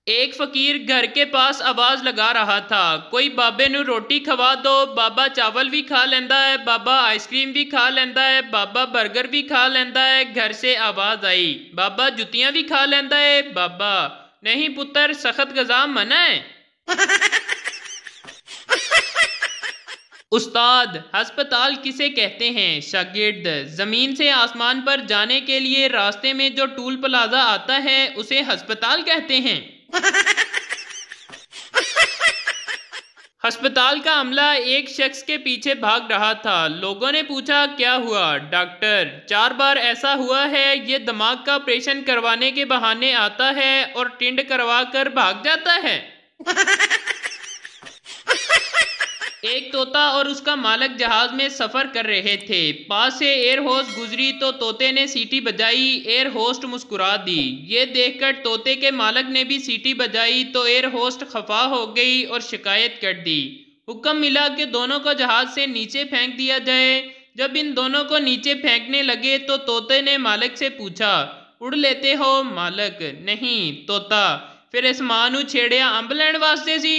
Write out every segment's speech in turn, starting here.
एक फकीर घर के पास आवाज लगा रहा था, कोई बाबे नू रोटी खवा दो। बाबा चावल भी खा लेंदा है, बाबा आइसक्रीम भी खा लेंदा है, बाबा बर्गर भी खा लेंदा है। घर से आवाज आई, बाबा जुतियां भी खा लेंदा है। बाबा, नहीं पुत्र, सख्त गजा मना है। उस्ताद, अस्पताल किसे कहते हैं? शागिर्द, जमीन से आसमान पर जाने के लिए रास्ते में जो टूल प्लाजा आता है उसे अस्पताल कहते हैं। अस्पताल का अमला एक शख्स के पीछे भाग रहा था। लोगों ने पूछा, क्या हुआ? डॉक्टर, 4 बार ऐसा हुआ है, ये दिमाग का ऑपरेशन करवाने के बहाने आता है और टिंड करवा कर भाग जाता है। एक तोता और उसका मालिक जहाज में सफर कर रहे थे। पास से एयर होस्ट गुजरी तो तोते ने सीटी बजाई, एयर होस्ट मुस्कुरा दी। ये देखकर तोते के मालिक ने भी सीटी बजाई तो एयर होस्ट खफा हो गई और शिकायत कर दी। हुक्म मिला कि दोनों को जहाज से नीचे फेंक दिया जाए। जब इन दोनों को नीचे फेंकने लगे तो तोते ने मालिक से पूछा, उड़ लेते हो? मालिक, नहीं। तोता, फिर आसमान छेड़िया अंब लैण वास्ते सी।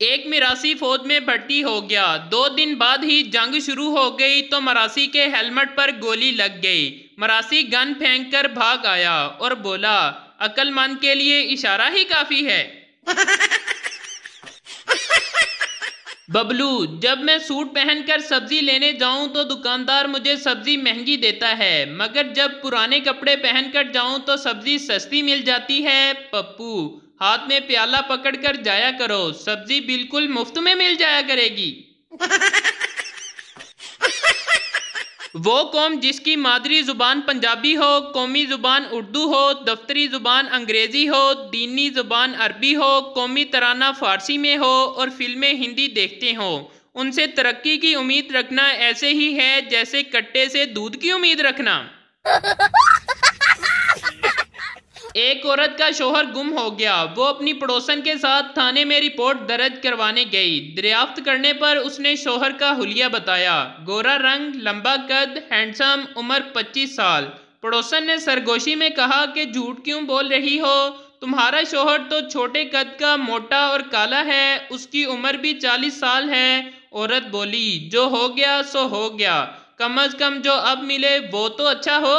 एक मिरासी फौज में भर्ती हो गया। 2 दिन बाद ही जंग शुरू हो गई तो मरासी के हेलमेट पर गोली लग गई। मरासी गन फेंक कर भाग आया और बोला, अक्लमंद के लिए इशारा ही काफी है। बबलू, जब मैं सूट पहनकर सब्जी लेने जाऊं तो दुकानदार मुझे सब्जी महंगी देता है, मगर जब पुराने कपड़े पहनकर जाऊं तो सब्जी सस्ती मिल जाती है। पप्पू, हाथ में प्याला पकड़कर जाया करो, सब्जी बिल्कुल मुफ्त में मिल जाया करेगी। वो कौम जिसकी मादरी जुबान पंजाबी हो, कौमी जुबान उर्दू हो, दफ्तरी जुबान अंग्रेजी हो, दीनी जुबान अरबी हो, कौमी तराना फारसी में हो और फिल्में हिंदी देखते हो, उनसे तरक्की की उम्मीद रखना ऐसे ही है जैसे कट्टे से दूध की उम्मीद रखना। एक औरत का शोहर गुम हो गया। वो अपनी पड़ोसन के साथ थाने में रिपोर्ट दर्ज करवाने गई। दरियाफ्त करने पर उसने शोहर का हुलिया बताया, गोरा रंग, लंबा कद, हैंडसम, उम्र 25 साल। पड़ोसन ने सरगोशी में कहा कि झूठ क्यों बोल रही हो? तुम्हारा शोहर तो छोटे कद का, मोटा और काला है, उसकी उम्र भी 40 साल है। औरत बोली, जो हो गया सो हो गया, कम अज कम जो अब मिले वो तो अच्छा हो।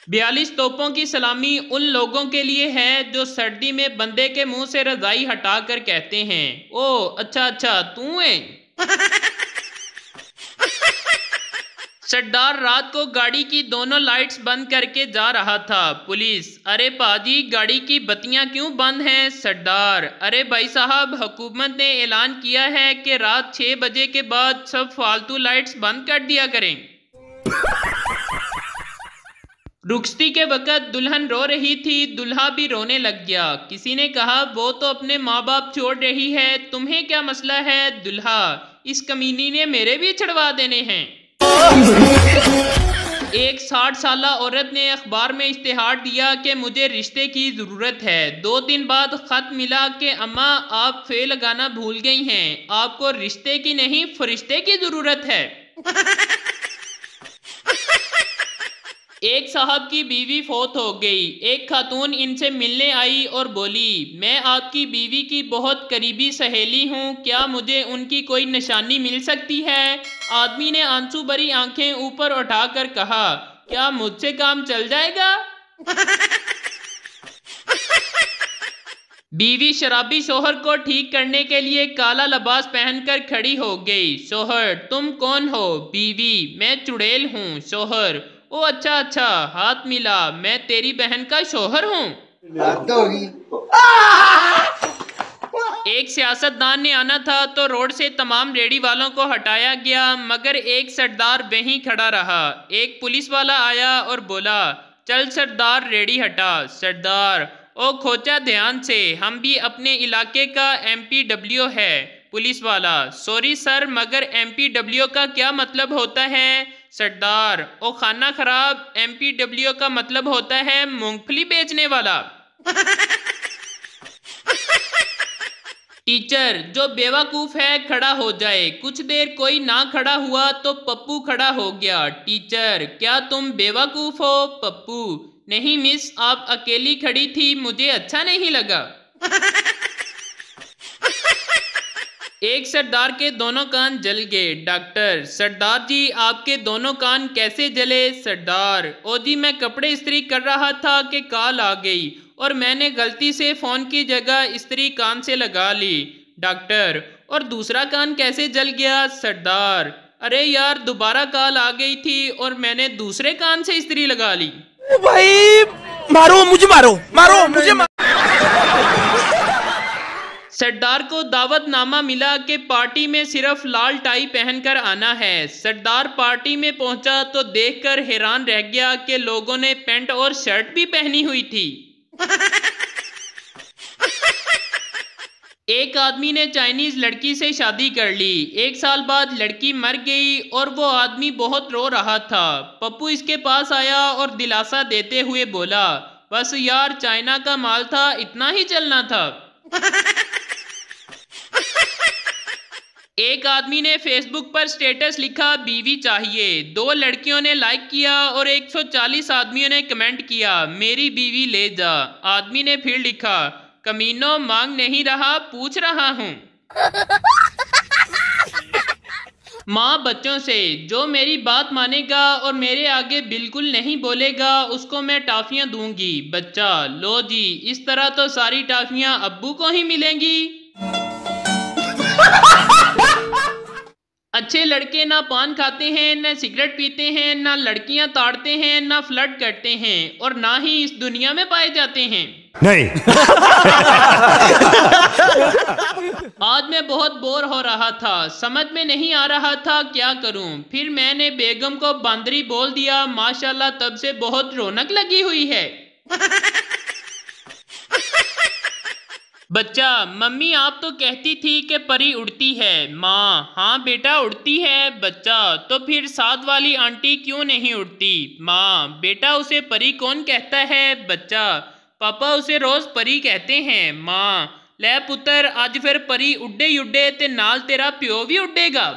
42 तोपों की सलामी उन लोगों के लिए है जो सर्दी में बंदे के मुंह से रजाई हटा कर कहते हैं, ओ अच्छा अच्छा तू है। सरदार रात को गाड़ी की दोनों लाइट्स बंद करके जा रहा था। पुलिस, अरे पाजी, गाड़ी की बत्तियां क्यों बंद हैं? सरदार, अरे भाई साहब, हुकूमत ने ऐलान किया है कि रात 6 बजे के बाद सब फालतू लाइट्स बंद कर दिया करें। रुखसती के वक्त दुल्हन रो रही थी, दुल्हा भी रोने लग गया। किसी ने कहा, वो तो अपने माँ बाप छोड़ रही है, तुम्हें क्या मसला है? दुल्हा, इस कमीनी ने मेरे भी छड़वा देने हैं। एक 60 साला औरत ने अखबार में इश्तिहार दिया कि मुझे रिश्ते की ज़रूरत है। 2 दिन बाद खत मिला कि अम्मा आप फे लगाना भूल गई हैं, आपको रिश्ते की नहीं फरिश्ते की ज़रूरत है। एक साहब की बीवी फौत हो गई। एक खातून इनसे मिलने आई और बोली, मैं आपकी बीवी की बहुत करीबी सहेली हूँ, क्या मुझे उनकी कोई निशानी मिल सकती है? आदमी ने आंसू भरी आंखें ऊपर उठाकर कहा, क्या मुझसे काम चल जाएगा? बीवी शराबी शोहर को ठीक करने के लिए काला लिबास पहनकर खड़ी हो गई। शोहर, तुम कौन हो? बीवी, मैं चुड़ैल हूँ। शोहर, ओ अच्छा अच्छा, हाथ मिला, मैं तेरी बहन का शोहर हूँ। एक सियासतदान ने आना था तो रोड से तमाम रेडी वालों को हटाया गया, मगर एक सरदार वहीं खड़ा रहा। एक पुलिस वाला आया और बोला, चल सरदार, रेडी हटा। सरदार, ओ खोचा ध्यान से, हम भी अपने इलाके का MPW है। पुलिस वाला, सॉरी सर, मगर MPW का क्या मतलब होता है? सरदार, ओ खाना खराब, MPW का मतलब होता है मूंगफली बेचने वाला। टीचर, जो बेवकूफ है खड़ा हो जाए। कुछ देर कोई ना खड़ा हुआ तो पप्पू खड़ा हो गया। टीचर, क्या तुम बेवकूफ हो? पप्पू, नहीं मिस, आप अकेली खड़ी थी, मुझे अच्छा नहीं लगा। एक सरदार के दोनों कान जल गए। डॉक्टर, सरदार जी आपके दोनों कान कैसे जले? सरदार, ओ जी मैं कपड़े इस्त्री कर रहा था कि कॉल आ गई और मैंने गलती से फोन की जगह इस्त्री कान से लगा ली। डॉक्टर, और दूसरा कान कैसे जल गया? सरदार, अरे यार दोबारा कॉल आ गई थी और मैंने दूसरे कान से इस्त्री लगा ली। ओ भाई, मारो मुझे, मारो मारो मुझे सरदार को दावतनामा मिला कि पार्टी में सिर्फ लाल टाई पहनकर आना है। सरदार पार्टी में पहुंचा तो देखकर हैरान रह गया कि लोगों ने पैंट और शर्ट भी पहनी हुई थी। एक आदमी ने चाइनीज लड़की से शादी कर ली। 1 साल बाद लड़की मर गई और वो आदमी बहुत रो रहा था। पप्पू इसके पास आया और दिलासा देते हुए बोला, बस यार चाइना का माल था, इतना ही चलना था। एक आदमी ने फेसबुक पर स्टेटस लिखा, बीवी चाहिए। 2 लड़कियों ने लाइक किया और 140 आदमियों ने कमेंट किया, मेरी बीवी ले जा। आदमी ने फिर लिखा, कमीनों मांग नहीं रहा, पूछ रहा हूँ। माँ बच्चों से, जो मेरी बात मानेगा और मेरे आगे बिल्कुल नहीं बोलेगा उसको मैं टॉफियाँ दूंगी। बच्चा, लो जी, इस तरह तो सारी टॉफियाँ अब्बू को ही मिलेंगी। अच्छे लड़के ना पान खाते हैं, ना सिगरेट पीते हैं, ना लड़कियां ताड़ते हैं, ना फ्लर्ट करते हैं और ना ही इस दुनिया में पाए जाते हैं। नहीं। आज मैं बहुत बोर हो रहा था, समझ में नहीं आ रहा था क्या करूं। फिर मैंने बेगम को बांदरी बोल दिया। माशाल्लाह तब से बहुत रौनक लगी हुई है। बच्चा, मम्मी आप तो कहती थी कि परी उड़ती है। माँ, हाँ बेटा उड़ती है। बच्चा, तो फिर साथ वाली आंटी क्यों नहीं उड़ती? माँ, बेटा उसे परी कौन कहता है? बच्चा, पापा उसे रोज परी कहते हैं। माँ, ले पुत्र, आज फिर परी उड्डे ही उड्डे ते नाल तेरा प्यो भी उड्डेगा।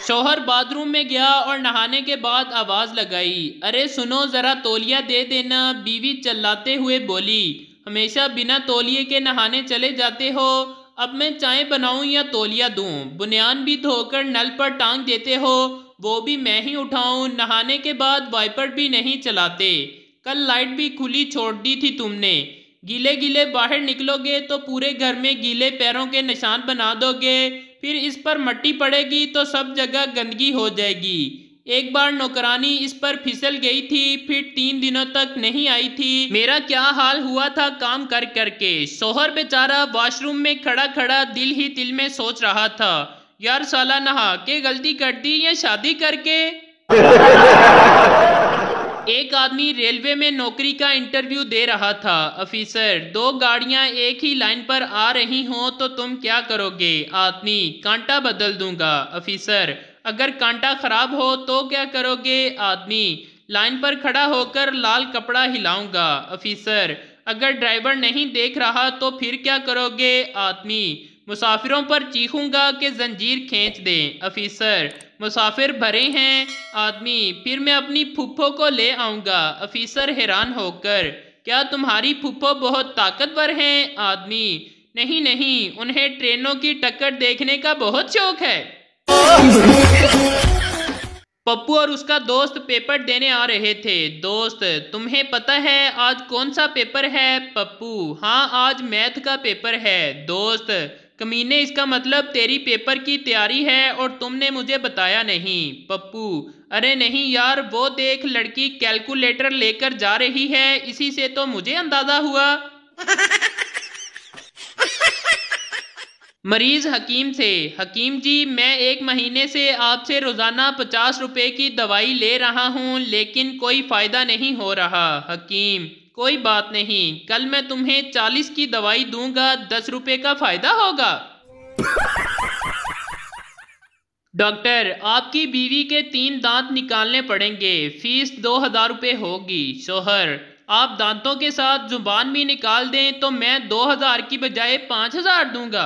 शौहर बाथरूम में गया और नहाने के बाद आवाज लगाई, अरे सुनो जरा तौलिया दे देना। बीवी चिल्लाते हुए बोली, हमेशा बिना तौलिए के नहाने चले जाते हो, अब मैं चाय बनाऊं या तौलिया दूं? बुनियान भी धोकर नल पर टांग देते हो, वो भी मैं ही उठाऊं? नहाने के बाद वाइपर भी नहीं चलाते, कल लाइट भी खुली छोड़ दी थी तुमने। गीले गीले बाहर निकलोगे तो पूरे घर में गीले पैरों के निशान बना दोगे, फिर इस पर मट्टी पड़ेगी तो सब जगह गंदगी हो जाएगी। एक बार नौकरानी इस पर फिसल गई थी, फिर 3 दिनों तक नहीं आई थी। मेरा क्या हाल हुआ था काम कर करके। शौहर बेचारा वॉशरूम में खड़ा खड़ा दिल ही दिल में सोच रहा था, यार साला नहा के गलती कर दी या शादी करके। एक आदमी रेलवे में नौकरी का इंटरव्यू दे रहा था। ऑफिसर, 2 गाड़ियां एक ही लाइन पर आ रही हों तो तुम क्या करोगे? आदमी, कांटा बदल दूंगा। ऑफिसर, अगर कांटा खराब हो तो क्या करोगे? आदमी, लाइन पर खड़ा होकर लाल कपड़ा हिलाऊंगा। ऑफिसर, अगर ड्राइवर नहीं देख रहा तो फिर क्या करोगे? आदमी, मुसाफिरों पर चीखूंगा कि जंजीर खींच दें। ऑफिसर, मुसाफिर भरे हैं। आदमी, फिर मैं अपनी फुफ्फो को ले आऊँगा। ऑफिसर हैरान होकर, क्या तुम्हारी फुफ्फो बहुत ताकतवर हैं? आदमी, नहीं नहीं, उन्हें ट्रेनों की टक्कर देखने का बहुत शौक है। पप्पू और उसका दोस्त पेपर देने आ रहे थे। दोस्त, तुम्हें पता है आज कौन सा पेपर है? पप्पू, हाँ आज मैथ का पेपर है। दोस्त, कमीने इसका मतलब तेरी पेपर की तैयारी है और तुमने मुझे बताया नहीं। पप्पू, अरे नहीं यार, वो देख लड़की कैलकुलेटर लेकर जा रही है, इसी से तो मुझे अंदाजा हुआ। मरीज हकीम से, हकीम जी मैं 1 महीने से आपसे रोजाना 50 रुपए की दवाई ले रहा हूँ लेकिन कोई फायदा नहीं हो रहा। हकीम, कोई बात नहीं, कल मैं तुम्हें 40 की दवाई दूंगा, 10 रुपए का फायदा होगा। डॉक्टर, आपकी बीवी के 3 दांत निकालने पड़ेंगे, फीस 2000 रुपये होगी। शौहर, आप दांतों के साथ जुबान भी निकाल दें तो मैं 2000 की बजाय 5000 दूंगा।